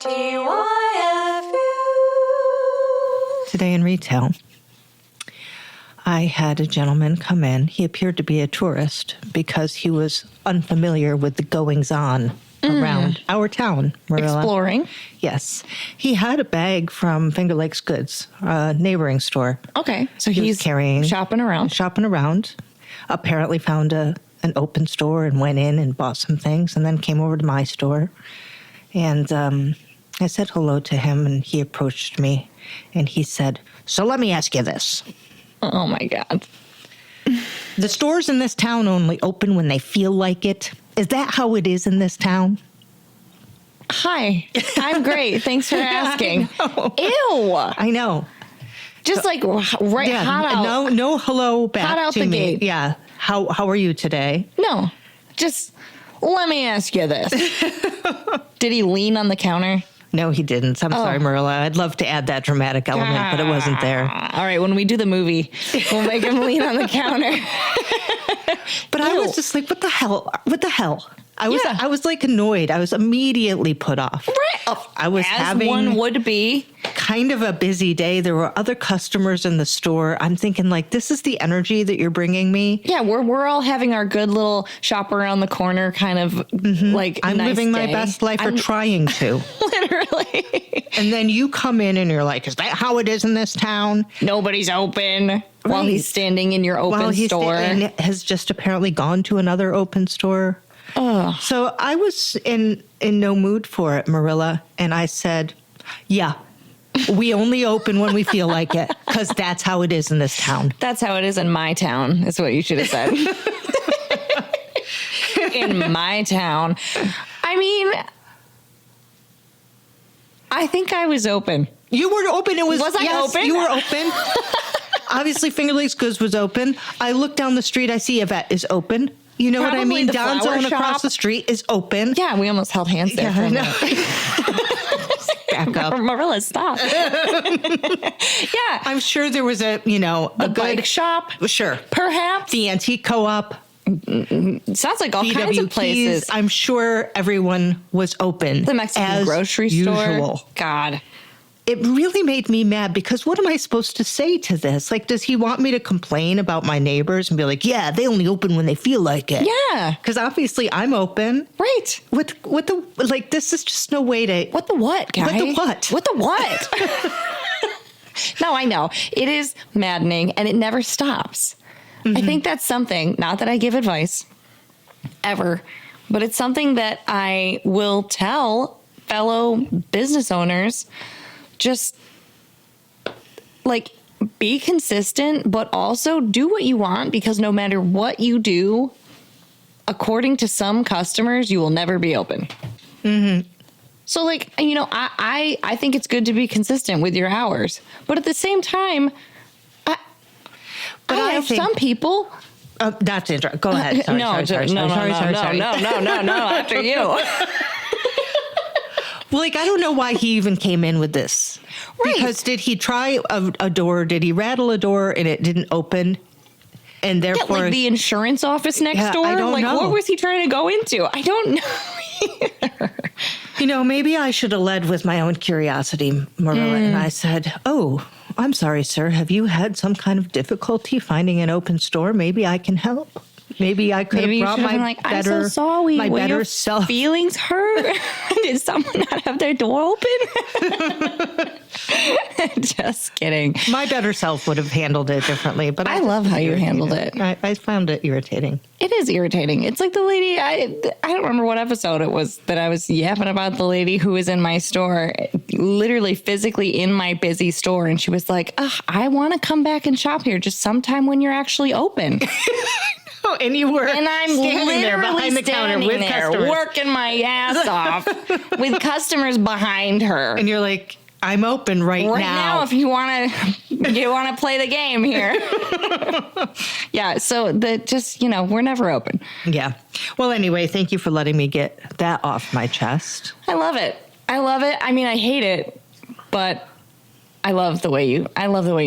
TYFU. Today in retail, I had a gentleman come in. He appeared to be a tourist because he was unfamiliar with the goings-on around our town, Marilla. Exploring. Yes. He had a bag from Finger Lakes Goods, a neighboring store. Okay. So He was he's carrying, shopping around. Apparently found an open store and went in and bought some things and then came over to my store. And I said hello to him, and he approached me, and he said, "So let me ask you this. Oh, my God. The stores in this town only open when they feel like it. Is that how it is in this town?" Hi. I'm great. Thanks for asking. Ew. I know. Just like right hot out. No hello back Hot out to the me. gate. Yeah. How are you today? No. Just let me ask you this. Did he lean on the counter? No, he didn't. I'm sorry, Marilla. I'd love to add that dramatic element, but it wasn't there. All right, when we do the movie, we'll make him lean on the counter. But I was just like, what the hell? What the hell? I was like annoyed. I was immediately put off. Right. I was As having one would be. Kind of a busy day. There were other customers in the store. I'm thinking like, this is the energy that you're bringing me. Yeah, we're all having our good little shop around the corner kind of like I'm nice living my day. best life or trying to. Literally. And then you come in and you're like, is that how it is in this town? Nobody's open while he's standing in your open store. And has just apparently gone to another open store. Ugh. So I was in no mood for it, Marilla. And I said, yeah, we only open when we feel like it, because that's how it is in this town. That's how it is in my town, is what you should have said. In my town. I mean, I think I was open. You were open. Was I open? You were open. Obviously, Finger Lakes Goods was open. I look down the street. I see Yvette is open. You know what I mean? the Don's flower own shop. across the street is open. Yeah, we almost held hands there for a minute. Back up. Marilla, stop. Yeah. I'm sure there was a The bike shop. Sure. Perhaps. The antique co-op. Sounds like all kinds BW of places. Keys. I'm sure everyone was open. The Mexican as grocery usual. store. God. It really made me mad because what am I supposed to say to this? Like, does he want me to complain about my neighbors and be like, yeah, they only open when they feel like it? Yeah. Because obviously I'm open. Right. What the, like, this is just no way to. What the what, guy? What the what? What the what? No, I know. It is maddening and it never stops. Mm-hmm. I think that's something, not that I give advice ever, but it's something that I will tell fellow business owners. Just like be consistent, but also do what you want, because no matter what you do, according to some customers, you will never be open. Mm-hmm. So like, I think it's good to be consistent with your hours, but at the same time, I have some people. Not to interrupt. Go ahead. Sorry, No, after you. Well, like, I don't know why he even came in with this. Right. Because did he try a door? Did he rattle a door and it didn't open? And therefore... like the insurance office next door? I don't know. What was he trying to go into? I don't know either. Maybe I should have led with my own curiosity, Marilla. And I said, oh, I'm sorry, sir. Have you had some kind of difficulty finding an open store? Maybe I can help. Maybe I could have brought my better, I'm so sorry. my Were better your self. Feelings hurt? Did someone not have their door open? Just kidding. My better self would have handled it differently, but I love how you handled it. I found it irritating. It is irritating. It's like the lady, I don't remember what episode it was that I was yapping about the lady who was in my store, literally physically in my busy store. And she was like, I want to come back and shop here just sometime when you're actually open. And you were and I'm standing there behind the counter with customers, working my ass off with customers behind her. And you're like, I'm open right now. If you want to play the game here. Yeah. So we're never open. Yeah. Well, anyway, thank you for letting me get that off my chest. I love it. I mean, I hate it, but I love the way you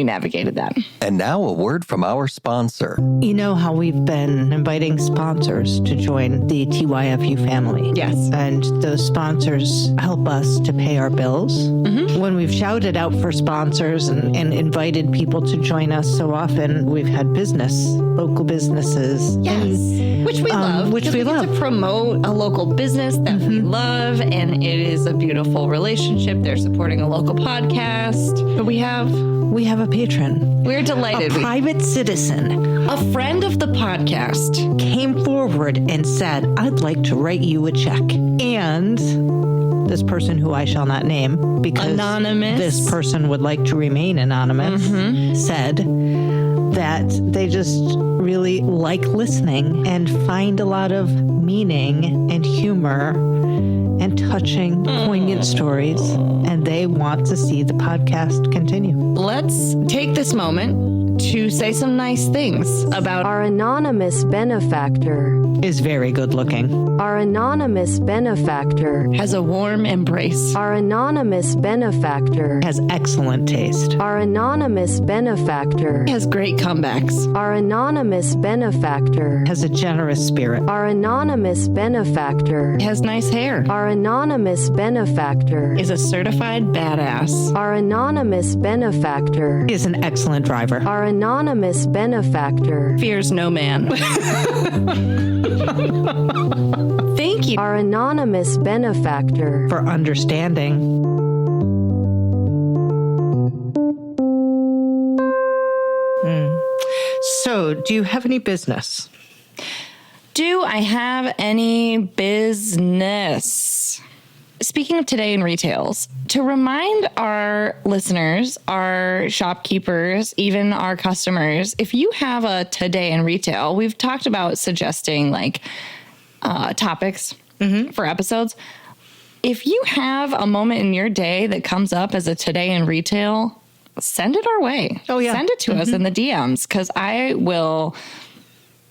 navigated that. And now a word from our sponsor. You know how we've been inviting sponsors to join the TYFU family. Yes. And those sponsors help us to pay our bills. Mm-hmm. When we've shouted out for sponsors and invited people to join us so often, we've had local businesses. Yes. Which we love. Which we love. To promote a local business that we love, and it is a beautiful relationship. They're supporting a local podcast. But we have a patron. We're delighted. A private citizen. A friend of the podcast came forward and said, I'd like to write you a check. And this person, who I shall not name because anonymous. This person would like to remain anonymous, said that they just really like listening and find a lot of meaning and humor and touching, poignant stories, and they want to see the podcast continue. Let's take this moment to say some nice things about our anonymous benefactor. Is very good looking. Our anonymous benefactor has a warm embrace. Our anonymous benefactor has excellent taste. Our anonymous benefactor has great comebacks. Our anonymous benefactor has a generous spirit. Our anonymous benefactor has nice hair. Our anonymous benefactor is a certified badass. Our anonymous benefactor is an excellent driver. Our anonymous benefactor fears no man. Thank you. Our anonymous benefactor for understanding. So, do you have any business? Do I have any business? Speaking of today in retails, to remind our listeners, our shopkeepers, even our customers, if you have a today in retail, we've talked about suggesting like topics for episodes. If you have a moment in your day that comes up as a today in retail, send it our way. Oh, yeah. Send it to us in the DMs, because I will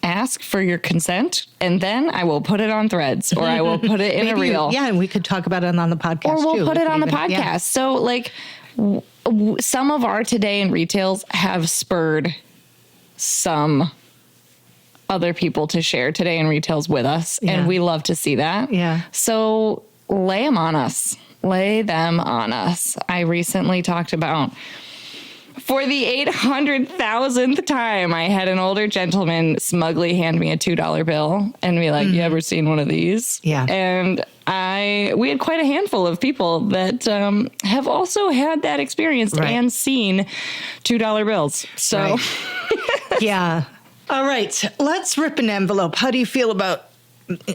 ask for your consent, and then I will put it on Threads, or I will put it in a reel. Yeah, and we could talk about it on the podcast, or we'll too. put it on the podcast. Yeah. So, like, some of our today in retails have spurred some other people to share today in retails with us, and we love to see that. Yeah. So lay them on us. Lay them on us. I recently talked about, for the 800,000th time, I had an older gentleman smugly hand me a $2 bill and be like, you ever seen one of these? Yeah. And we had quite a handful of people that have also had that experience and seen $2 bills. So, yeah. All right. Let's rip an envelope. How do you feel about,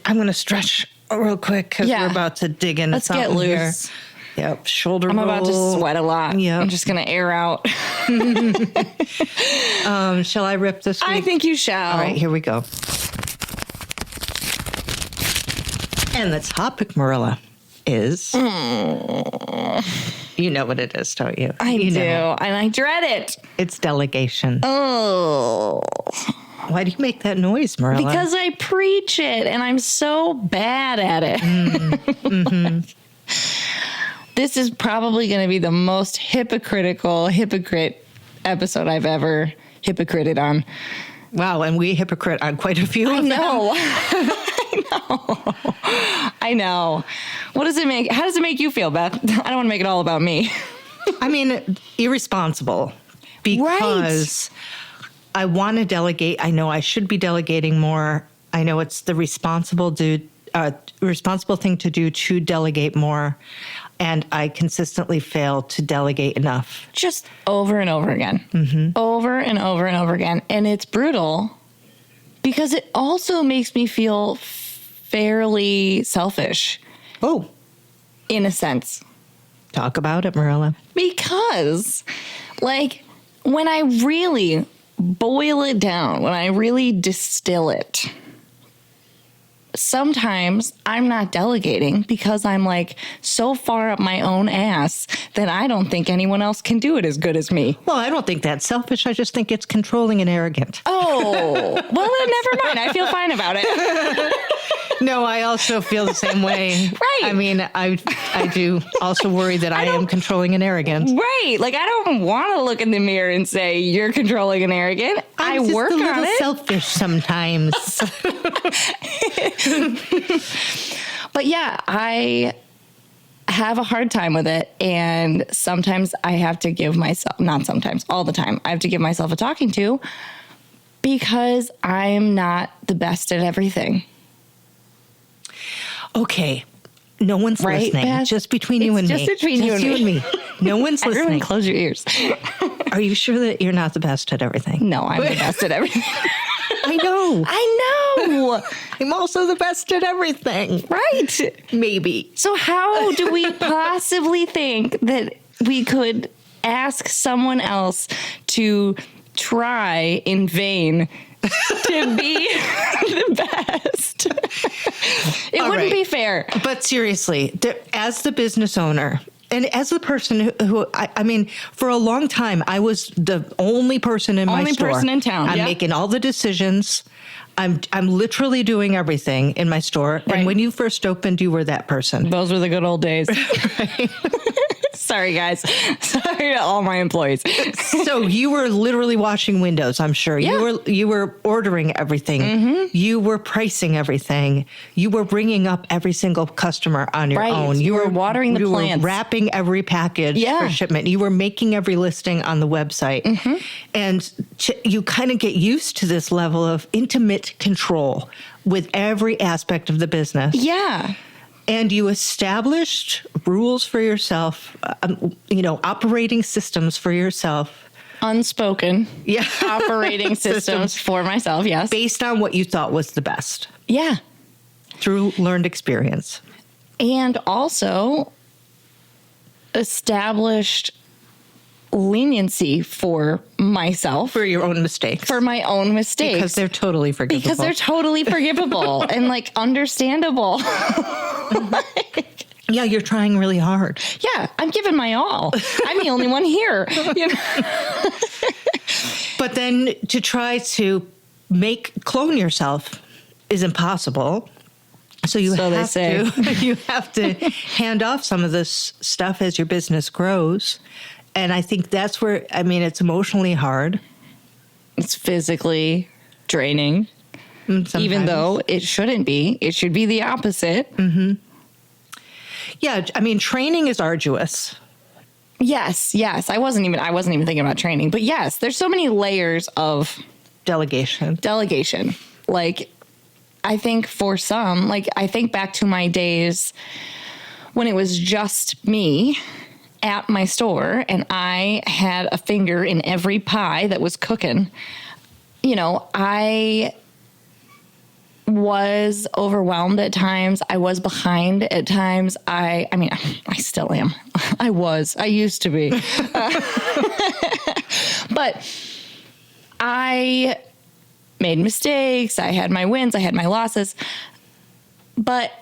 I'm going to stretch real quick because we're about to dig into something. Let's get loose. Here. Yep, shoulder I'm roll. about to sweat a lot. Yep. I'm just going to air out. Shall I rip this week? I think you shall. All right, here we go. And the topic, Marilla, is... You know what it is, don't you? I do, and I dread it. It's delegation. Oh. Why do you make that noise, Marilla? Because I preach it, and I'm so bad at it. This is probably going to be the most hypocrite episode I've ever hypocrited on. Wow, and we hypocrite on quite a few of them. I know. How does it make you feel, Beth? I don't want to make it all about me. I mean, irresponsible. Because I want to delegate. I know I should be delegating more. I know it's the responsible thing to do to delegate more. And I consistently fail to delegate enough. Just over and over again. Over and over and over again. And it's brutal because it also makes me feel fairly selfish. Oh. In a sense. Talk about it, Marilla. Because, like, when I really boil it down, when I really distill it, sometimes I'm not delegating because I'm like so far up my own ass that I don't think anyone else can do it as good as me. Well, I don't think that's selfish. I just think it's controlling and arrogant. Oh, well, then never mind. I feel fine about it. No, I also feel the same way. Right. I mean, I do also worry that I am controlling and arrogant. Right. Like, I don't want to look in the mirror and say, you're controlling and arrogant. I just work a little on it. selfish sometimes. But yeah, I have a hard time with it. And sometimes I have to give myself, not sometimes, all the time, I have to give myself a talking to because I'm not the best at everything. Okay. No one's Right, listening. Beth? Just between you and It's me. just between you and me. No one's Everyone listening. close your ears. Are you sure that you're not the best at everything? No, I'm the best at everything. I know. I know. I'm also the best at everything. Right. Maybe. So how do we possibly think that we could ask someone else to try in vain to be the best? It All wouldn't right. be fair. But seriously, as the business owner, and as the person who I mean, for a long time, I was the only person in my Only store. person in town, I'm yeah. making all the decisions. I'm literally doing everything in my store. Right. And when you first opened, you were that person. Those were the good old days. Sorry, guys. Sorry to all my employees. So you were literally washing windows, I'm sure. Yeah. You were ordering everything. Mm-hmm. You were pricing everything. You were bringing up every single customer on your Right. own. You were watering the you plants. were wrapping every package Yeah. for shipment. You were making every listing on the website. Mm-hmm. And you kind of get used to this level of intimate control with every aspect of the business. Yeah. And you established rules for yourself, operating systems for yourself. Unspoken. Yeah. Operating systems for myself. Yes. Based on what you thought was the best Yeah. through learned experience. And also established leniency for myself. For your own mistakes. For my own mistakes. Because they're totally forgivable. Because they're totally forgivable and like understandable. Yeah, you're trying really hard. Yeah, I'm giving my all. I'm the only one here. You know? But then to try to clone yourself is impossible. So they say. you have to hand off some of this stuff as your business grows. And I think that's where, it's emotionally hard. It's physically draining. Sometimes. Even though it shouldn't be. It should be the opposite. Mm-hmm. Yeah, training is arduous. Yes. I wasn't even thinking about training. But yes, there's so many layers of Delegation. Like, I think for some, like, I think back to my days when it was just me at my store and I had a finger in every pie that was cooking. I was overwhelmed at times. I was behind at times. I still am. I used to be. But I made mistakes. I had my wins. I had my losses. But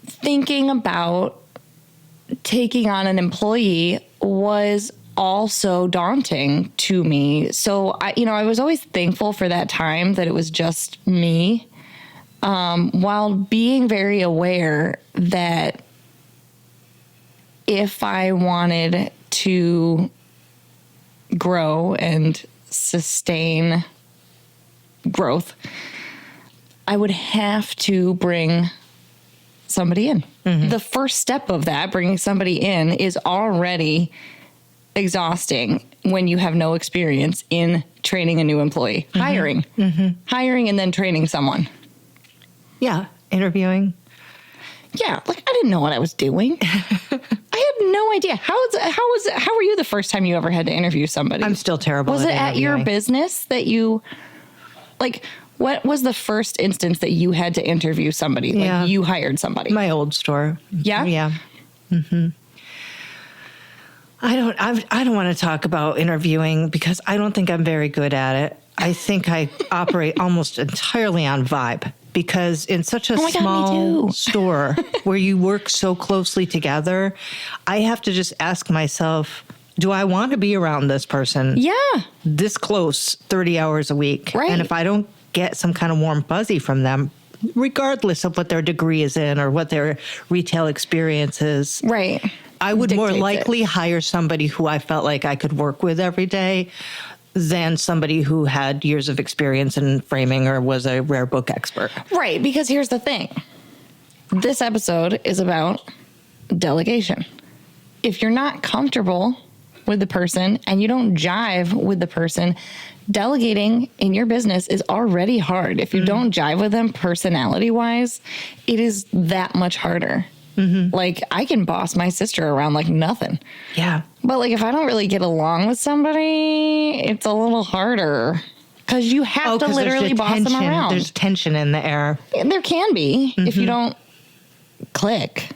thinking about taking on an employee was also daunting to me. So I was always thankful for that time that it was just me, while being very aware that if I wanted to grow and sustain growth, I would have to bring somebody in. Mm-hmm. The first step of that, bringing somebody in, is already exhausting when you have no experience in training a new employee. Mm-hmm. Hiring and then training someone. Yeah, interviewing. Yeah, like I didn't know what I was doing. I had no idea. How were you the first time you ever had to interview somebody? I'm still terrible. Was it at your business that you, like, what was the first instance that you had to interview somebody? Yeah. Like you hired somebody? My old store. Yeah? Yeah. Mm-hmm. I don't want to talk about interviewing because I don't think I'm very good at it. I think I operate almost entirely on vibe because in such a small store where you work so closely together, I have to just ask myself, do I want to be around this person? Yeah. This close 30 hours a week. Right. And if I don't get some kind of warm fuzzy from them, regardless of what their degree is in or what their retail experience is. Right. I would more Dictates likely hire somebody who I felt like I could work with every day than somebody who had years of experience in framing or was a rare book expert. Right, because here's the thing. This episode is about delegation. If you're not comfortable with the person and you don't jive with the person, delegating in your business is already hard. If you don't jive with them personality-wise, it is that much harder. Like, I can boss my sister around like nothing. Yeah. But, like, if I don't really get along with somebody, it's a little harder. Because you have to 'cause literally boss them around. There's tension in the air. There can be if you don't click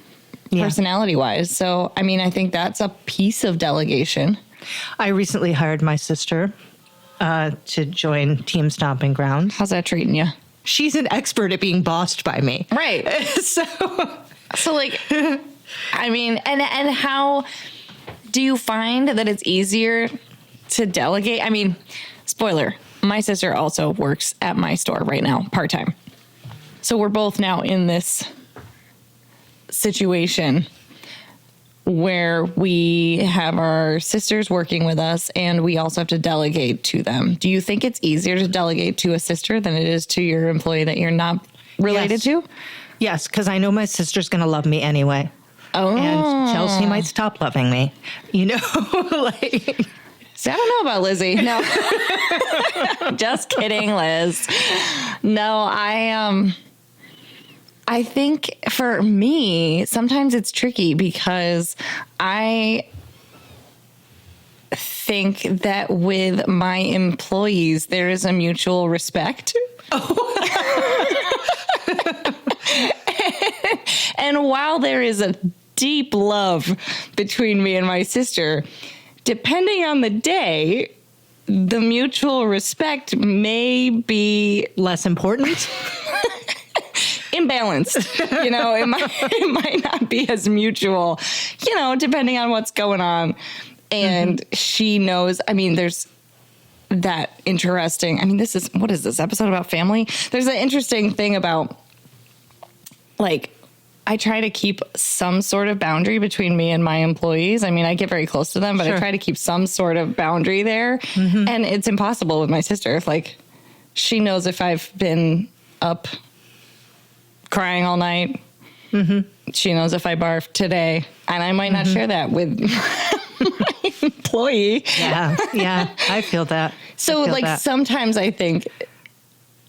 personality-wise. So, I mean, I think that's a piece of delegation. I recently hired my sister to join Team Stomping Ground. How's that treating you? She's an expert at being bossed by me. Right. So like, I mean, and how do you find that it's easier to delegate? I mean, spoiler, my sister also works at my store right now, part-time. So we're both now in this situation where we have our sisters working with us and we also have to delegate to them. Do you think it's easier to delegate to a sister than it is to your employee that you're not related to? Yes, because I know my sister's going to love me anyway. Oh. And Chelsea might stop loving me. You know, like... See, I don't know about Lizzie. No. Just kidding, Liz. No, I think for me, sometimes it's tricky because I think that with my employees, there is a mutual respect. And while there is a deep love between me and my sister, depending on the day, the mutual respect may be less important. Imbalanced. You know, it might not be as mutual, you know, depending on what's going on. And she knows, I mean, there's that interesting, I mean, what is this episode about family? There's an interesting thing about, like, I try to keep some sort of boundary between me and my employees. I mean, I get very close to them, but I try to keep some sort of boundary there. And it's impossible with my sister. Like, she knows if I've been up crying all night. She knows if I barf today. And I might not share that with my employee. Yeah, I feel that. So, like, sometimes I think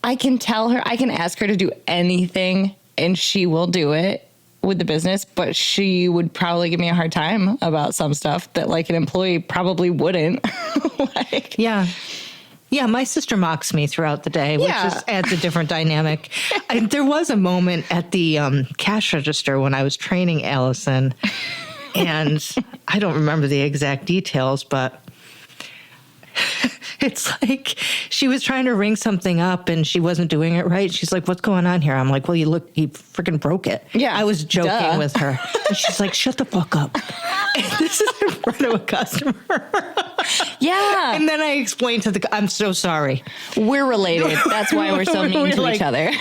I can tell her, I can ask her to do anything and she will do it with the business, but she would probably give me a hard time about some stuff that, like, an employee probably wouldn't. Yeah, my sister mocks me throughout the day, which just adds a different dynamic. There was a moment at the cash register when I was training Allison, and I don't remember the exact details, but it's like she was trying to ring something up and she wasn't doing it right. She's like, "What's going on here?" I'm like, "Well, you freaking broke it." Yeah, I was joking with her. And she's like, "Shut the fuck up." And this is in front of a customer. Yeah. And then I explained to I'm so sorry. We're related. That's why we're so mean to each other.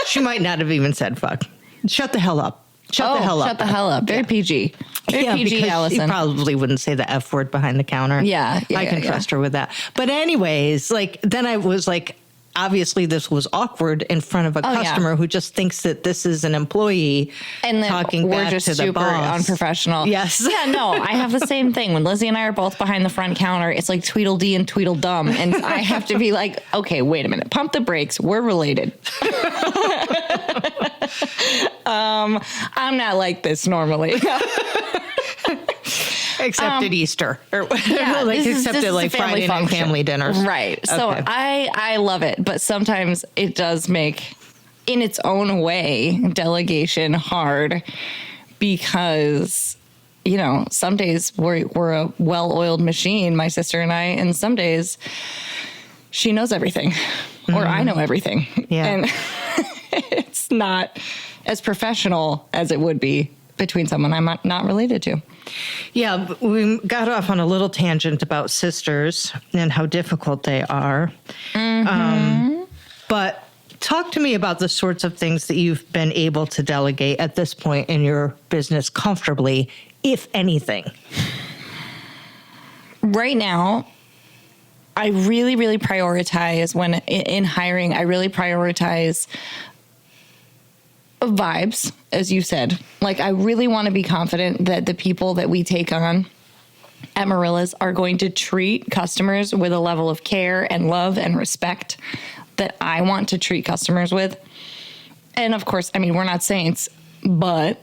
She might not have even said fuck. Shut the hell up. Shut the hell up. Shut the hell up. Very PG. Very PG, because Allison. She probably wouldn't say the F word behind the counter. Yeah, I can trust her with that. But anyways, like, then I was like, obviously this was awkward in front of a customer who just thinks that this is an employee and talking we're back just to the super boss. unprofessional. Yes. Yeah, no, I have the same thing. When Lizzie and I are both behind the front counter, it's like Tweedledee and Tweedledum. And I have to be like, okay, wait a minute. Pump the brakes. We're related. I'm not like this normally. Except at Easter. Or Yeah, like, this except is at like Friday night family dinners. Right. So Okay. I love it. But sometimes it does make, in its own way, delegation hard because, you know, some days we're a well-oiled machine, my sister and I, and some days she knows everything or I know everything. Yeah. And it's not as professional as it would be between someone I'm not related to. Yeah, we got off on a little tangent about sisters and how difficult they are. But Talk to me about the sorts of things that you've been able to delegate at this point in your business comfortably, if anything. Right now, I really, really prioritize when in hiring, I really prioritize vibes, as you said. Like, I really want to be confident that the people that we take on at Marilla's are going to treat customers with a level of care and love and respect that I want to treat customers with. And of course, I mean, we're not saints, but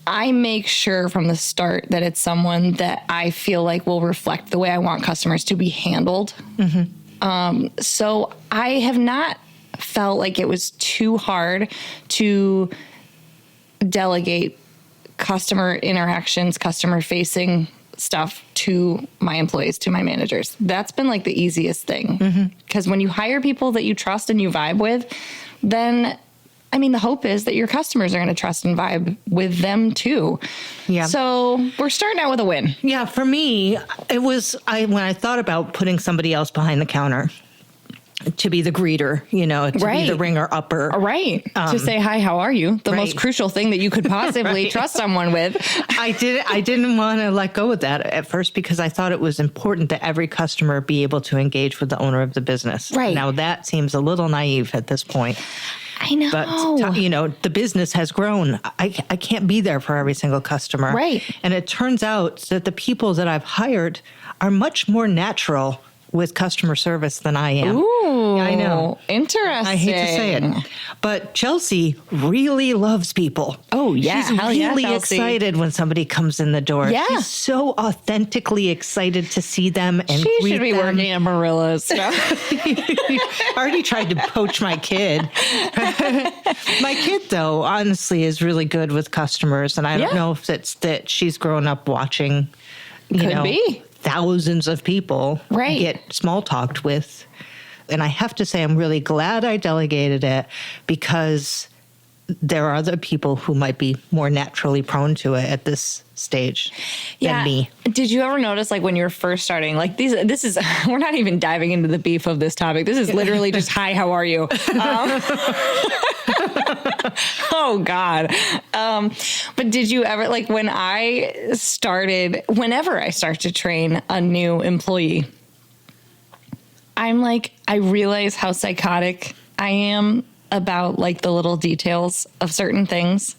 I make sure from the start that it's someone that I feel like will reflect the way I want customers to be handled. So I have not felt like it was too hard to delegate customer interactions, customer facing stuff to my employees, to my managers. That's been like the easiest thing. Because when you hire people that you trust and you vibe with, then I mean, the hope is that your customers are going to trust and vibe with them too. Yeah. So we're starting out with a win. Yeah, for me, it was when I thought about putting somebody else behind the counter to be the greeter, to be the ringer upper. Right. To say, hi, how are you? The most crucial thing that you could possibly trust someone with. I didn't want to let go of that at first because I thought it was important that every customer be able to engage with the owner of the business. Right. Now that seems a little naive at this point. I know. But, the business has grown. I can't be there for every single customer. Right. And it turns out that the people that I've hired are much more natural with customer service than I am. Ooh, I know. Interesting. I hate to say it. But Chelsea really loves people. Oh, yeah. She's Hell yeah, really Chelsea. excited when somebody comes in the door. Yeah. She's so authentically excited to see them and She greet should be them. working at Marilla's. I already tried to poach my kid. My kid, though, honestly, is really good with customers. And I don't know if it's that she's grown up watching, Could be. thousands of people get small talked with. And I have to say, I'm really glad I delegated it because there are other people who might be more naturally prone to it at this stage than me. Did you ever notice, like, when you were first starting, like, this is, we're not even diving into the beef of this topic. This is literally just, hi, how are you? Oh, God. But did you ever, like, whenever I start to train a new employee, I'm like, I realize how psychotic I am about, like, the little details of certain things.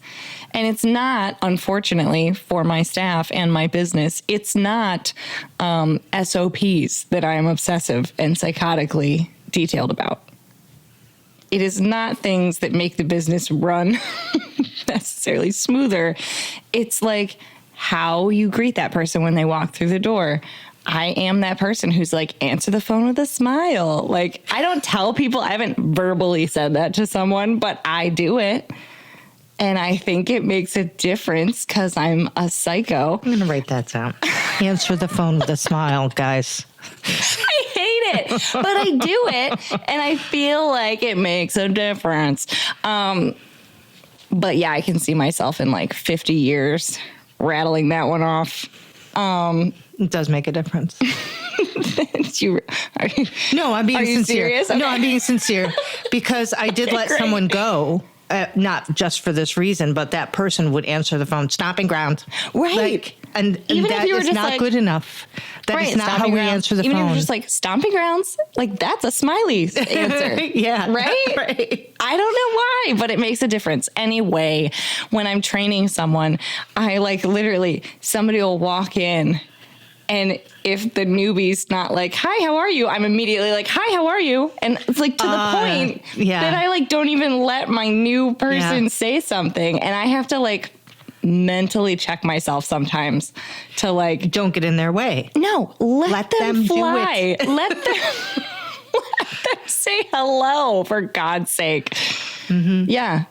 And it's not, unfortunately, for my staff and my business, it's not SOPs that I am obsessive and psychotically detailed about. It is not things that make the business run necessarily smoother. It's like how you greet that person when they walk through the door. I am that person who's like, answer the phone with a smile. Like, I don't tell people, I haven't verbally said that to someone, but I do it. And I think it makes a difference because I'm a psycho. I'm going to write that down. Answer the phone with a smile, guys. I hate it, but I do it. And I feel like it makes a difference. But yeah, I can see myself in like 50 years rattling that one off. It does make a difference. No, I'm being sincere. Serious? Okay. No, I'm being sincere because I did let someone go, not just for this reason, but that person would answer the phone, stomping ground. Right. And that is not good enough. That is not how we answer the phone. Even if you're just like, stomping grounds, like, that's a smiley answer. Yeah. Right? Right. I don't know why, but it makes a difference. Anyway, when I'm training someone, I like literally, somebody will walk in, and if the newbie's not like, hi, how are you? I'm immediately like, hi, how are you? And it's like to the point that I like don't even let my new person say something. And I have to like mentally check myself sometimes to like, don't get in their way. No, let them fly. Do it. Let them say hello, for God's sake. Mm-hmm. Yeah.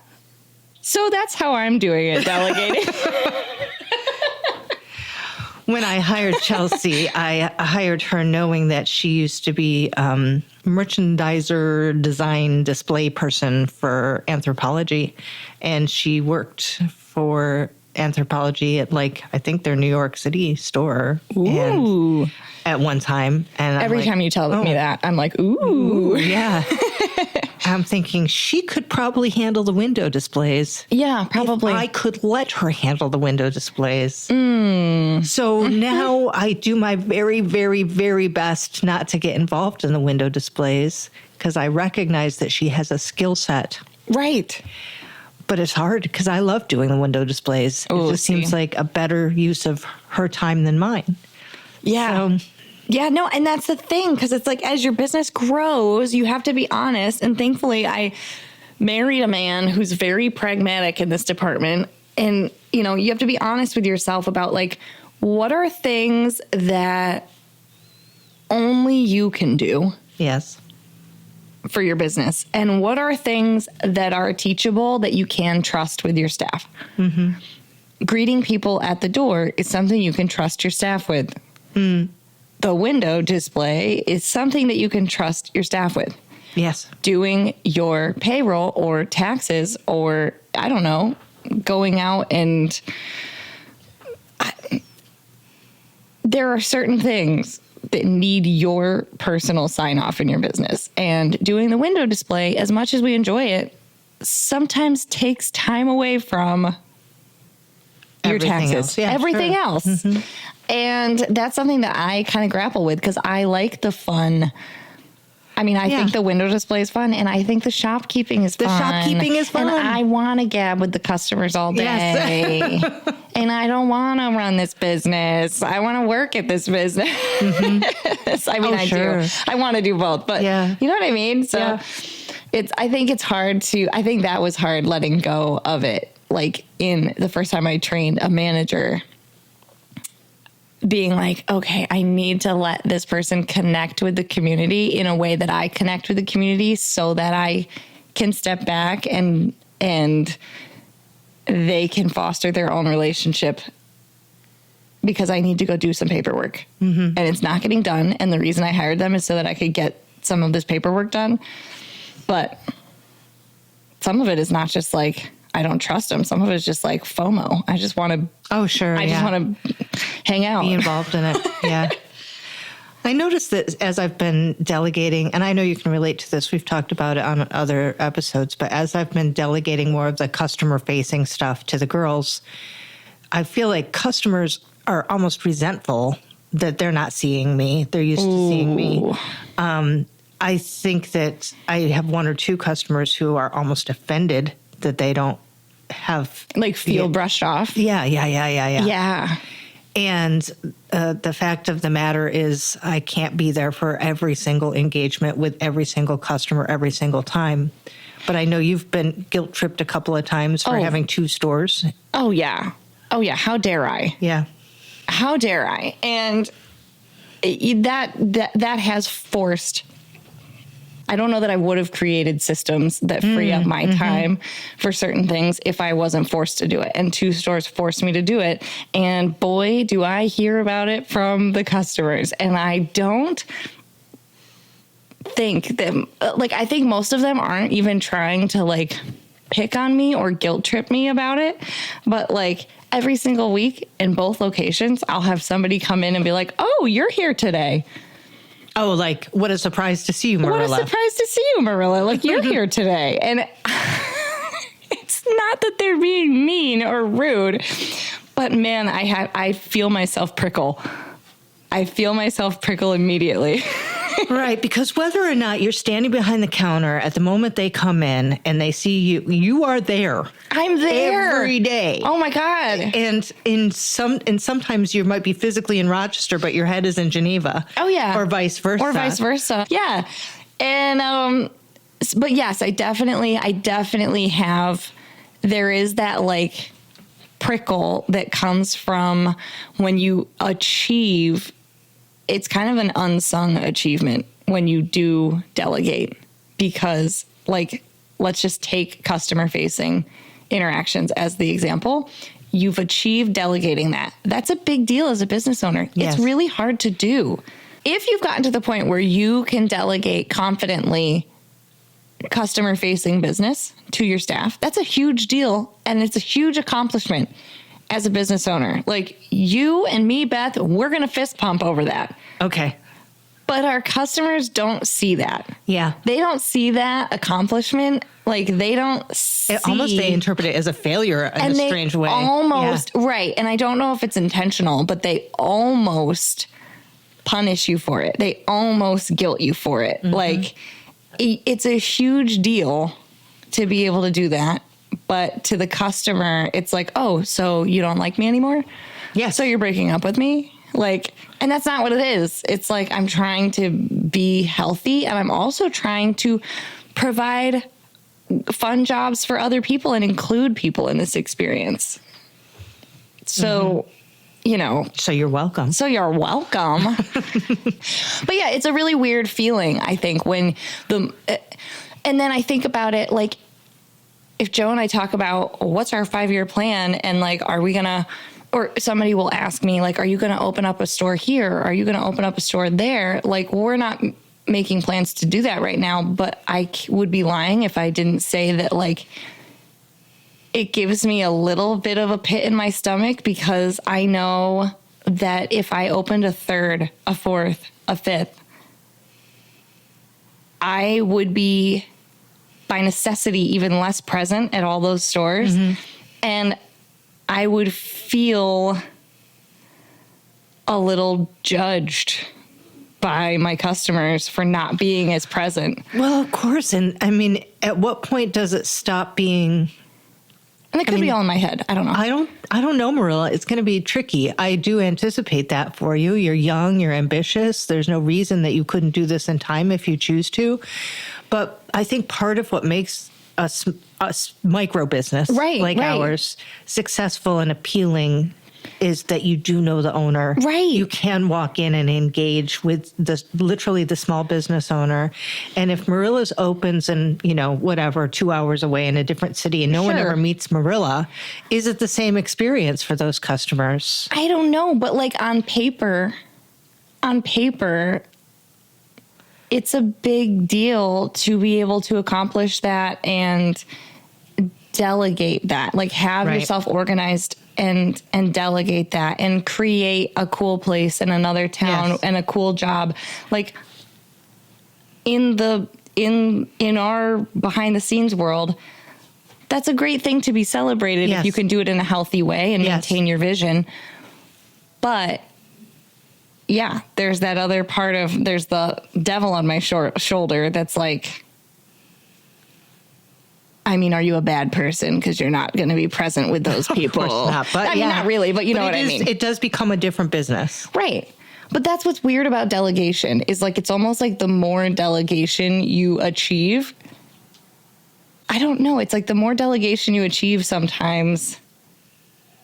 So that's how I'm doing it, delegating. When I hired Chelsea, I hired her knowing that she used to be merchandiser, design, display person for Anthropologie. And she worked for Anthropologie at, like, I think their New York City store. Ooh. And at one time. And Every time you tell me that, I'm like, ooh. Yeah. I'm thinking she could probably handle the window displays. Yeah, probably. If I could let her handle the window displays. So now I do my very, very, very best not to get involved in the window displays because I recognize that she has a skill set. Right. But it's hard because I love doing the window displays. It just seems like a better use of her time than mine. Yeah. So, yeah, no, and that's the thing, because it's like as your business grows, you have to be honest. And thankfully, I married a man who's very pragmatic in this department. And, you know, you have to be honest with yourself about like, what are things that only you can do? yes. For your business, and what are things that are teachable that you can trust with your staff. Greeting people at the door is something you can trust your staff with. The window display is something that you can trust your staff with. Yes. Doing your payroll or taxes, or I don't know, going out and there are certain things that need your personal sign off in your business. And doing the window display, as much as we enjoy it, sometimes takes time away from your Everything taxes, else. Yeah, everything sure. else. And that's something that I kind of grapple with because I like the fun. I mean, I think the window display is fun, and I think the shopkeeping is fun. The shopkeeping is fun. And I want to gab with the customers all day. Yes. And I don't want to run this business. I want to work at this business. I mean, I do. I want to do both, but you know what I mean? So I think it's hard I think that was hard letting go of it. Like in the first time I trained a manager, being like, okay, I need to let this person connect with the community in a way that I connect with the community so that I can step back and they can foster their own relationship because I need to go do some paperwork and it's not getting done. And the reason I hired them is so that I could get some of this paperwork done. But some of it is not just like, I don't trust them. Some of it is just like FOMO. I just want to. Oh, sure. I just want to hang out. Be involved in it. Yeah. I noticed that as I've been delegating, and I know you can relate to this, we've talked about it on other episodes, but as I've been delegating more of the customer-facing stuff to the girls, I feel like customers are almost resentful that they're not seeing me. They're used to seeing me. I think that I have one or two customers who are almost offended that they don't have... Like feel brushed off? Yeah. Yeah. And the fact of the matter is I can't be there for every single engagement with every single customer every single time. But I know you've been guilt-tripped a couple of times for having two stores. Oh, yeah. How dare I? Yeah. How dare I? And that has forced... I don't know that I would have created systems that free up my time for certain things if I wasn't forced to do it. And two stores forced me to do it. And boy, do I hear about it from the customers. And I don't think that, like, I think most of them aren't even trying to, like, pick on me or guilt trip me about it. But, like, every single week in both locations, I'll have somebody come in and be like, oh, you're here today. Oh, like, what a surprise to see you, Marilla. What a surprise to see you, Marilla. Like, you're here today. And it's not that they're being mean or rude, but man, I feel myself prickle. I feel myself prickle immediately. Right, because whether or not you're standing behind the counter at the moment they come in and they see you, you are there. I'm there every day. Oh my God! And sometimes you might be physically in Rochester, but your head is in Geneva. Oh yeah, or vice versa. Yeah, and but yes, I definitely have. There is that like prickle that comes from when you achieve. It's kind of an unsung achievement when you do delegate because, like, let's just take customer facing interactions as the example. You've achieved delegating that. That's a big deal as a business owner. Yes. It's really hard to do. If you've gotten to the point where you can delegate confidently customer facing business to your staff, that's a huge deal. And it's a huge accomplishment. As a business owner, like you and me, Beth, we're going to fist pump over that. Okay. But our customers don't see that. Yeah. They don't see that accomplishment. Like they don't see. Almost they interpret it as a failure in a strange way. Almost, right. And I don't know if it's intentional, but they almost punish you for it. They almost guilt you for it. Mm-hmm. Like it's a huge deal to be able to do that. But to the customer, it's like, oh, so you don't like me anymore? Yeah. So you're breaking up with me? Like, and that's not what it is. It's like, I'm trying to be healthy and I'm also trying to provide fun jobs for other people and include people in this experience. So, you know. So you're welcome. So you're welcome. But yeah, it's a really weird feeling, I think, when and then I think about it like, if Joe and I talk about what's our 5-year plan and like, are we going to, or somebody will ask me like, are you going to open up a store here? Are you going to open up a store there? Like, we're not making plans to do that right now, but I would be lying if I didn't say that like, it gives me a little bit of a pit in my stomach because I know that if I opened a third, a fourth, a fifth, I would be by necessity even less present at all those stores. Mm-hmm. And I would feel a little judged by my customers for not being as present. Well, of course. And I mean, at what point does it stop being? And it could be all in my head. I don't know. I don't know, Marilla. It's going to be tricky. I do anticipate that for you. You're young, you're ambitious. There's no reason that you couldn't do this in time if you choose to. But I think part of what makes a micro business like ours successful and appealing is that you do know the owner. Right. You can walk in and engage with literally the small business owner. And if Marilla's opens and, you know, whatever, 2 hours away in a different city and no one ever meets Marilla, is it the same experience for those customers? I don't know. But like on paper, it's a big deal to be able to accomplish that and delegate that, like have yourself organized and delegate that and create a cool place in another town and a cool job. Like in our behind the scenes world, that's a great thing to be celebrated if you can do it in a healthy way and maintain your vision. But yeah, there's that other part there's the devil on my shoulder that's like, I mean, are you a bad person because you're not going to be present with those people? Of course not. But I mean, not really, but you know what I mean. It does become a different business. Right. But that's what's weird about delegation is like, it's almost like the more delegation you achieve, I don't know. It's like the more delegation you achieve sometimes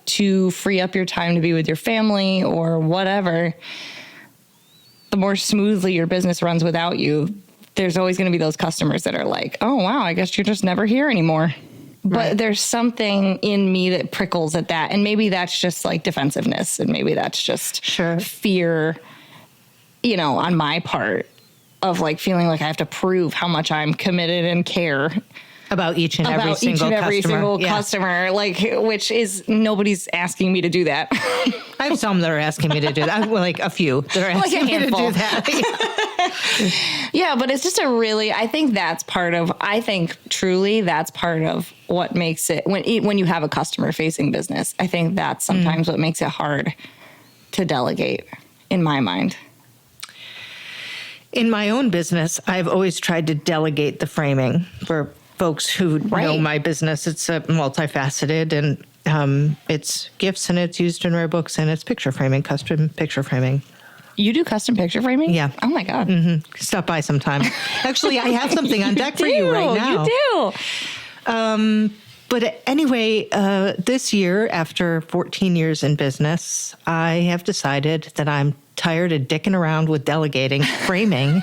to free up your time to be with your family or whatever, the more smoothly your business runs without you. There's always going to be those customers that are like, oh, wow, I guess you're just never here anymore. But there's something in me that prickles at that. And maybe that's just like defensiveness. And maybe that's just fear, you know, on my part of like feeling like I have to prove how much I'm committed and care about each and every single customer, like, which is, nobody's asking me to do that. I have some that are asking me to do that. Like a few that are asking me to do that. Yeah, but it's just I think truly that's part of what makes it, when you have a customer facing business, I think that's sometimes what makes it hard to delegate in my mind. In my own business, I've always tried to delegate the framing for folks who know my business. It's multifaceted and it's gifts and it's used in rare books and it's picture framing, custom picture framing. You do custom picture framing? Yeah. Oh my God. Mm-hmm. Stop by sometime. Actually, I have something on deck for you right now. You do. But anyway, this year, after 14 years in business, I have decided that I'm tired of dicking around with delegating framing.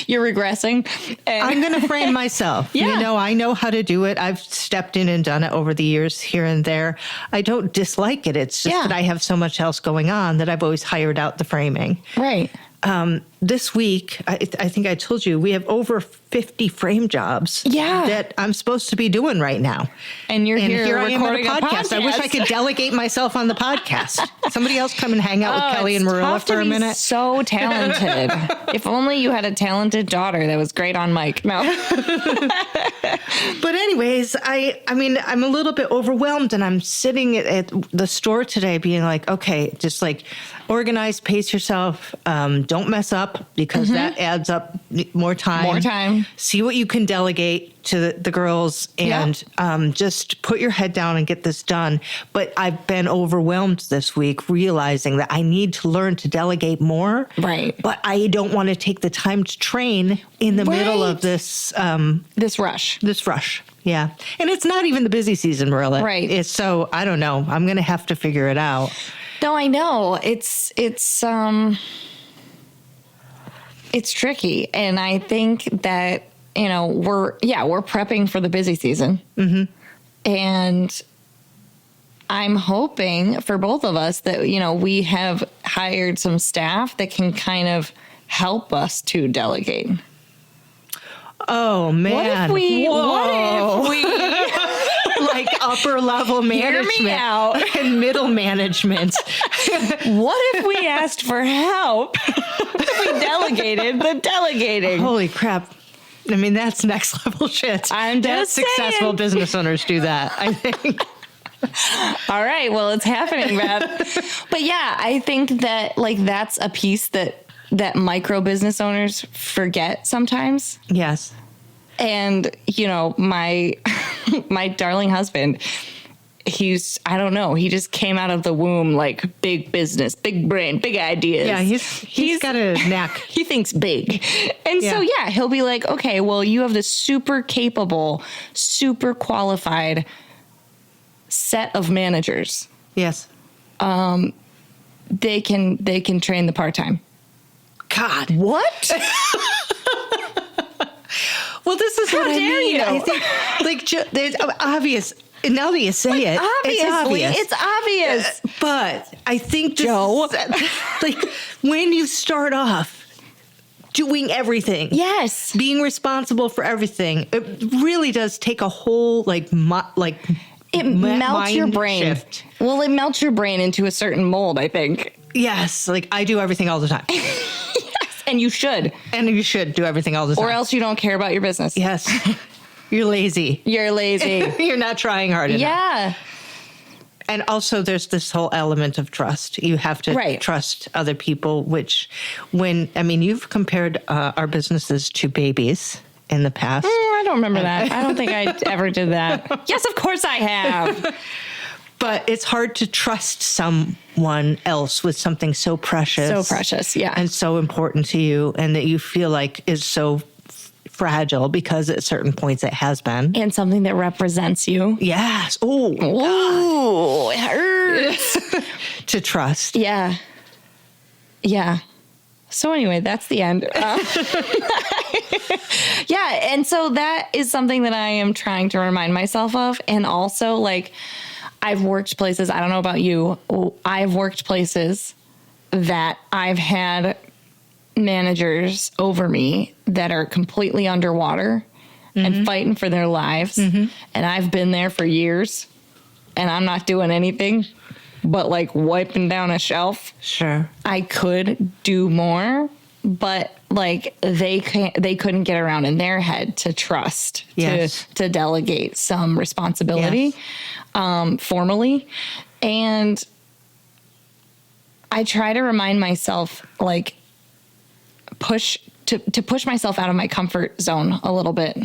You're regressing. I'm going to frame myself. Yeah. You know, I know how to do it. I've stepped in and done it over the years here and there. I don't dislike it. It's just that I have so much else going on that I've always hired out the framing. Right. this week, I think I told you, we have over 50 frame jobs that I'm supposed to be doing right now. And here I am at a recording a podcast. I wish I could delegate myself on the podcast. Somebody else come and hang out with Kelly and Marilla for a minute. So talented. If only you had a talented daughter that was great on mic. No. But anyways, I mean, I'm a little bit overwhelmed, and I'm sitting at the store today being like, okay, just like organize, pace yourself. Don't mess up, because that adds up more time. More time. See what you can delegate to the girls, and just put your head down and get this done. But I've been overwhelmed this week, realizing that I need to learn to delegate more. Right. But I don't want to take the time to train in the middle of this this rush. Yeah. And it's not even the busy season, Marilla. Right. It's so, I don't know. I'm going to have to figure it out. No, I know. It's tricky. And I think that, we're prepping for the busy season. Mm-hmm. And I'm hoping for both of us that, we have hired some staff that can kind of help us to delegate. Oh, man. What if we like upper level management Hear me out. and middle management. What if we asked for help? What if we delegated the delegating? Holy crap. I mean, that's next level shit. I'm just successful saying. business owners do that, I think. All right. Well, it's happening, Beth. But yeah, I think that that's a piece that micro business owners forget sometimes. Yes. And, my darling husband, I don't know, he just came out of the womb like big business, big brain, big ideas. Yeah, he's got a knack. He thinks big. And so, he'll be like, okay, well, you have this super capable, super qualified set of managers. Yes. They can train the part-time. God. What? Well, this is what I mean. you? I think, there's obvious. Now that you say it, It's obvious. But I think Joe. When you start off doing everything, Yes. being responsible for everything, it really does take a whole it melts your mind brain. shift. Well, it melts your brain into a certain mold, I think. Yes, I do everything all the time. And you should. And you should do everything all the time. Or else you don't care about your business. Yes. You're lazy. You're lazy. You're not trying hard enough. Yeah. And also there's this whole element of trust. You have to trust other people, which you've compared our businesses to babies in the past. I don't remember that. I don't think I ever did that. Yes, of course I have. But it's hard to trust someone else with something so precious. So precious, yeah. And so important to you, and that you feel like is so fragile, because at certain points it has been. And something that represents you. Yes. Oh, Ooh, it hurts. To trust. Yeah. Yeah. So anyway, that's the end. Yeah. And so that is something that I am trying to remind myself of. And also, I've worked places, I don't know about you, I've worked places that I've had managers over me that are completely underwater and fighting for their lives. And I've been there for years, and I'm not doing anything but wiping down a shelf. Sure. I could do more, but they couldn't get around in their head to trust, to delegate some responsibility. Formally. And I try to remind myself, push myself out of my comfort zone a little bit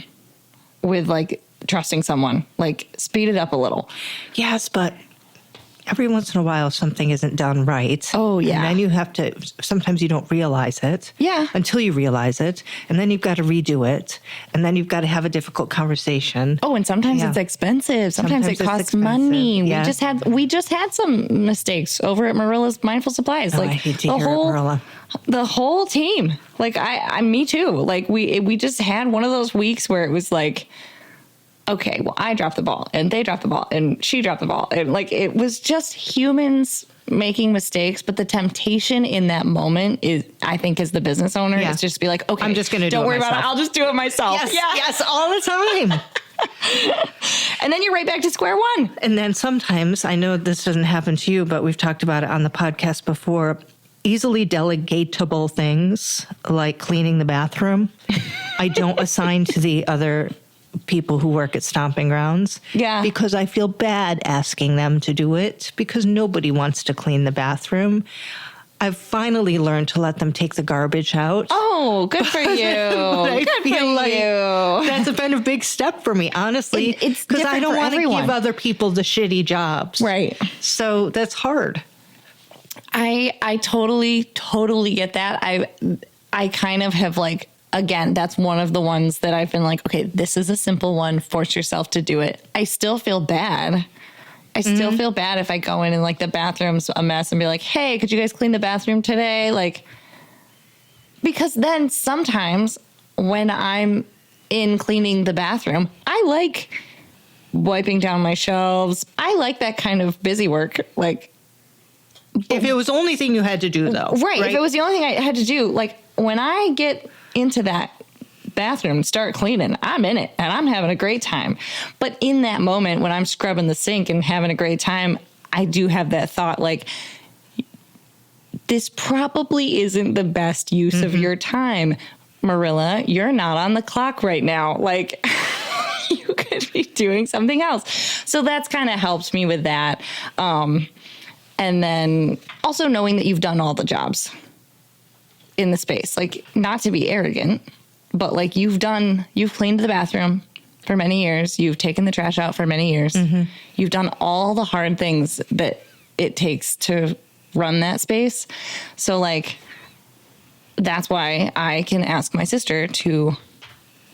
with trusting someone, speed it up a little. Yes, but every once in a while something isn't done right. Oh, yeah. And then you have to, sometimes you don't realize it. Yeah. Until you realize it. And then you've got to redo it. And then you've got to have a difficult conversation. Oh, and sometimes it's expensive. Sometimes it costs money. Yeah. We just had some mistakes over at Marilla's Mindful Supplies. I hate to hear it, Marilla. The whole team. Me too. We just had one of those weeks where it was okay, well, I dropped the ball, and they dropped the ball, and she dropped the ball. And it was just humans making mistakes, but the temptation in that moment is, I think, as the business owner, is just be like, okay, I'm just going to don't worry about it. I'll just do it myself. Yes, all the time. And then you're right back to square one. And then sometimes, I know this doesn't happen to you, but we've talked about it on the podcast before, easily delegatable things like cleaning the bathroom, I don't assign to the other people who work at Stomping Grounds. Yeah. Because I feel bad asking them to do it because nobody wants to clean the bathroom. I've finally learned to let them take the garbage out. Oh, good for you. I Good feel for like you. that's been a big step for me, honestly. It's because I different don't for want to everyone. give other people the shitty jobs. Right. So that's hard. I totally get that. I kind of have like, again, that's one of the ones that I've been like, okay, this is a simple one. Force yourself to do it. I still feel bad. I still feel bad if I go in and like the bathroom's a mess and be like, hey, could you guys clean the bathroom today? Like, because then sometimes when I'm in cleaning the bathroom, I like wiping down my shelves. I like that kind of busy work. Like, If it was the only thing you had to do, though. right. If it was the only thing I had to do, like when I get into that bathroom and start cleaning, I'm in it and I'm having a great time. But in that moment when I'm scrubbing the sink and having a great time, I do have that thought like, this probably isn't the best use of your time. Marilla, you're not on the clock right now. Like, you could be doing something else. So that's kind of helped me with that. And then also knowing that you've done all the jobs in the space, like not to be arrogant, but like you've cleaned the bathroom for many years. You've taken the trash out for many years. You've done all the hard things that it takes to run that space. So like, that's why I can ask my sister to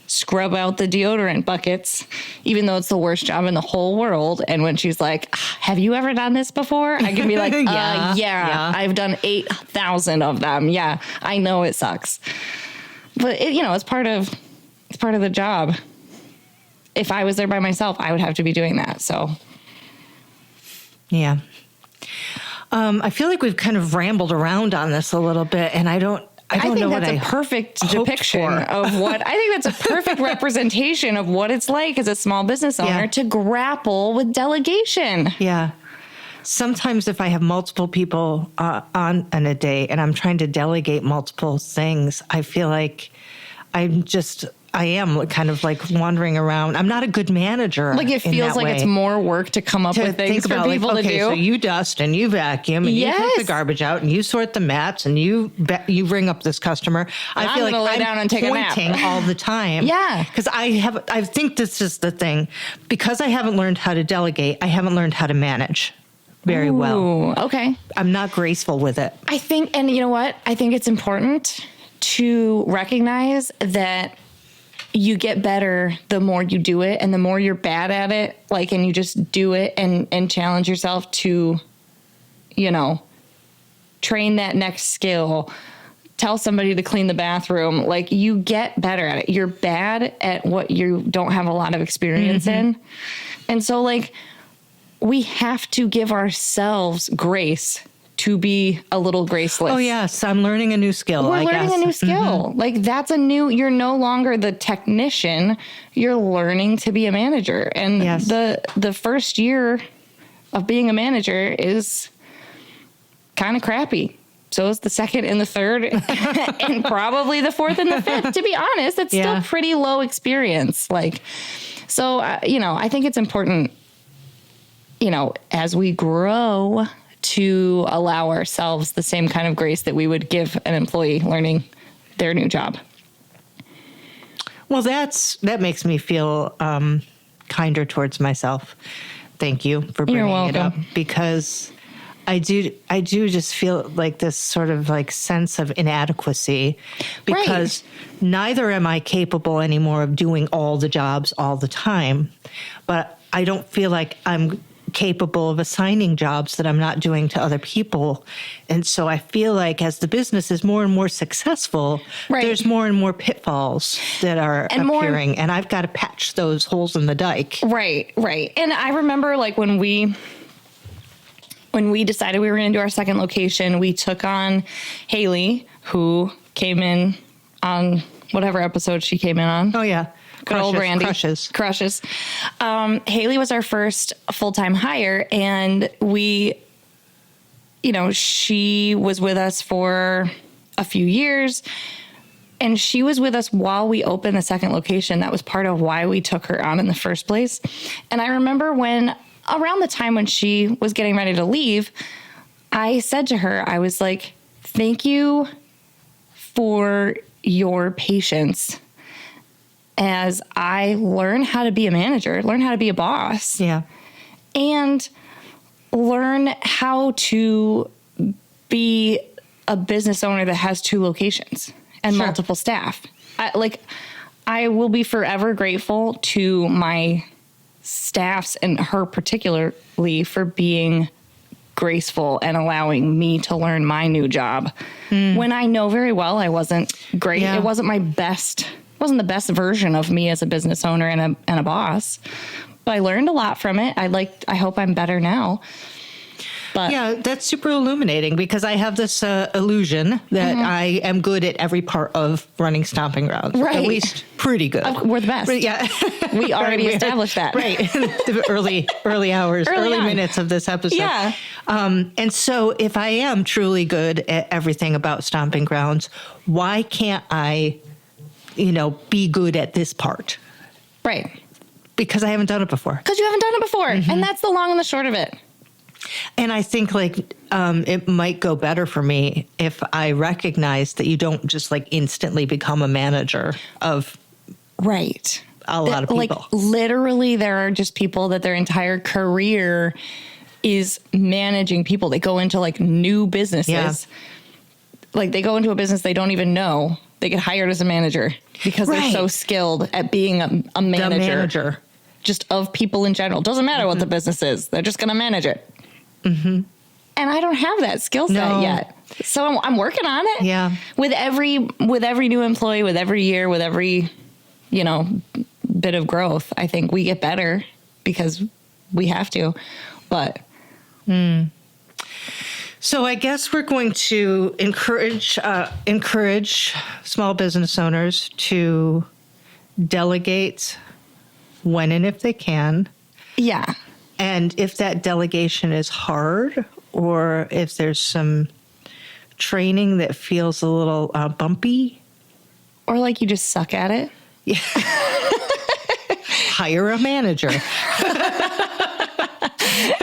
scrub out the deodorant buckets, even though it's the worst job in the whole world. And when she's like, have you ever done this before? I can be like, yeah, I've done 8,000 of them. Yeah, I know it sucks. But it's part of the job. If I was there by myself, I would have to be doing that. So, Yeah. I feel like we've kind of rambled around on this a little bit, and I don't know what that's a perfect depiction of what I think that's a perfect representation of what it's like as a small business owner to grapple with delegation. Yeah. Sometimes if I have multiple people on a day and I'm trying to delegate multiple things, I feel like I am kind of like wandering around. I'm not a good manager. Like it feels like it's more work to come up with things for people to do. So you dust and you vacuum and you take the garbage out and you sort the mats and you bring up this customer. I feel like lay I'm down and take a nap pointing all the time. Yeah. Because I think this is the thing. Because I haven't learned how to delegate, I haven't learned how to manage very well. Okay. I'm not graceful with it. I think, and you know what? I think it's important to recognize that you get better the more you do it, and the more you're bad at it, like, and you just do it and challenge yourself to, train that next skill, tell somebody to clean the bathroom, like you get better at it. You're bad at what you don't have a lot of experience in. And so like, we have to give ourselves grace to be a little graceless. Oh, yes. I'm learning a new skill. We're learning a new skill. Like that's you're no longer the technician. You're learning to be a manager. And the first year of being a manager is kind of crappy. So is the second and the third and probably the fourth and the fifth. To be honest, it's still pretty low experience. Like, so, I think it's important, as we grow, to allow ourselves the same kind of grace that we would give an employee learning their new job. Well, that makes me feel kinder towards myself. Thank you for bringing it up, because I do just feel like this sort of like sense of inadequacy, because neither am I capable anymore of doing all the jobs all the time, but I don't feel like I'm capable of assigning jobs that I'm not doing to other people. And so I feel like as the business is more and more successful, there's more and more pitfalls that are appearing, and I've got to patch those holes in the dike. Right. And I remember like when we when we decided we were going to do our second location, we took on Haley, who came in on whatever episode she came in on. Oh, yeah. Good old Brandy. Crushes. Haley was our first full-time hire, and we, she was with us for a few years, and she was with us while we opened the second location. That was part of why we took her on in the first place. And I remember around the time when she was getting ready to leave, I said to her, I was like, thank you for your patience as I learn how to be a manager, learn how to be a boss. Yeah. And learn how to be a business owner that has 2 locations and multiple staff. I will be forever grateful to my staffs and her particularly for being graceful and allowing me to learn my new job when I know very well I wasn't great. Yeah. It wasn't my best. Wasn't the best version of me as a business owner and a boss, but I learned a lot from it. I hope I'm better now. But yeah, that's super illuminating because I have this illusion that I am good at every part of running Stomping Grounds. Right. At least pretty good. We're the best. Yeah. We already established that. Right. The early hours, early minutes of this episode. Yeah. And so if I am truly good at everything about Stomping Grounds, why can't I be good at this part? Right. Because I haven't done it before. Because you haven't done it before. And that's the long and the short of it. And I think it might go better for me if I recognize that you don't just instantly become a manager of a lot of people. Literally there are just people that their entire career is managing people. They go into new businesses. Yeah. They go into a business they don't even know. They get hired as a manager because they're so skilled at being a manager. The manager. Just of people in general. Doesn't matter what the business is. They're just going to manage it. Mm-hmm. And I don't have that skill set yet. So I'm working on it. Yeah. With every new employee, with every year, with every, bit of growth, I think we get better because we have to. But. So I guess we're going to encourage small business owners to delegate when and if they can. Yeah. And if that delegation is hard or if there's some training that feels a little bumpy. Or you just suck at it. Yeah. Hire a manager.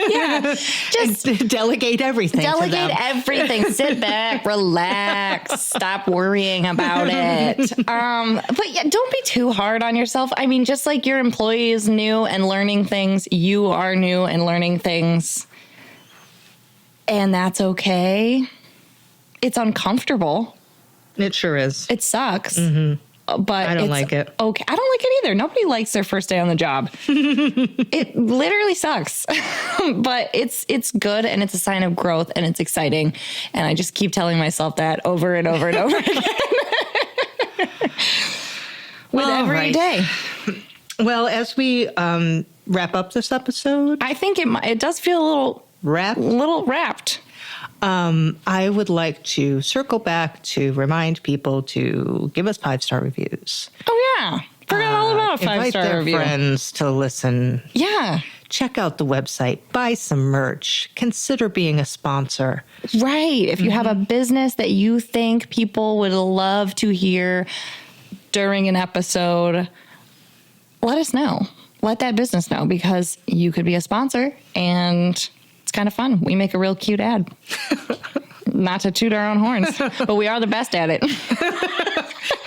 Yeah. Just delegate everything. Delegate everything. Sit back, relax, stop worrying about it. But yeah, don't be too hard on yourself. I mean, just like your employee is new and learning things, you are new and learning things. And that's okay. It's uncomfortable. It sure is. It sucks. Mm-hmm. But I don't like it. Okay. I don't like it either. Nobody likes their first day on the job. It literally sucks. But it's good and it's a sign of growth and it's exciting. And I just keep telling myself that over and over and over again. With every day. Well, as we wrap up this episode, I think it does feel a little wrapped. I would like to circle back to remind people to give us 5-star reviews. Oh, yeah. Forgot all about a 5-star invite their review. friends to listen. Yeah. Check out the website. Buy some merch. Consider being a sponsor. Right. If you have a business that you think people would love to hear during an episode, let us know. Let that business know because you could be a sponsor and it's kind of fun. We make a real cute ad. Not to toot our own horns, but we are the best at it.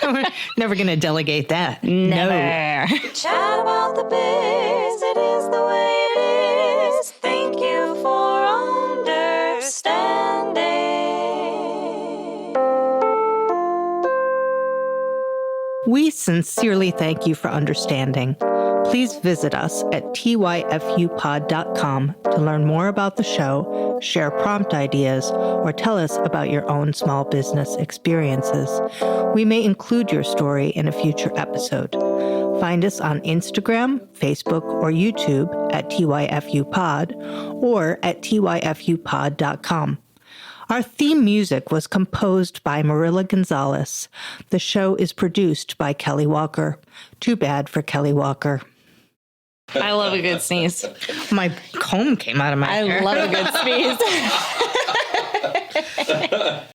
We're never going to delegate that. Never. No. Chat about the biz, it is the way it is. Thank you for understanding. We sincerely thank you for understanding. Please visit us at tyfupod.com to learn more about the show, share prompt ideas, or tell us about your own small business experiences. We may include your story in a future episode. Find us on Instagram, Facebook, or YouTube at TYFUPod or at tyfupod.com. Our theme music was composed by Marilla Gonzalez. The show is produced by Kelly Walker. Too bad for Kelly Walker. I love a good sneeze. My comb came out of my hair. I love a good sneeze.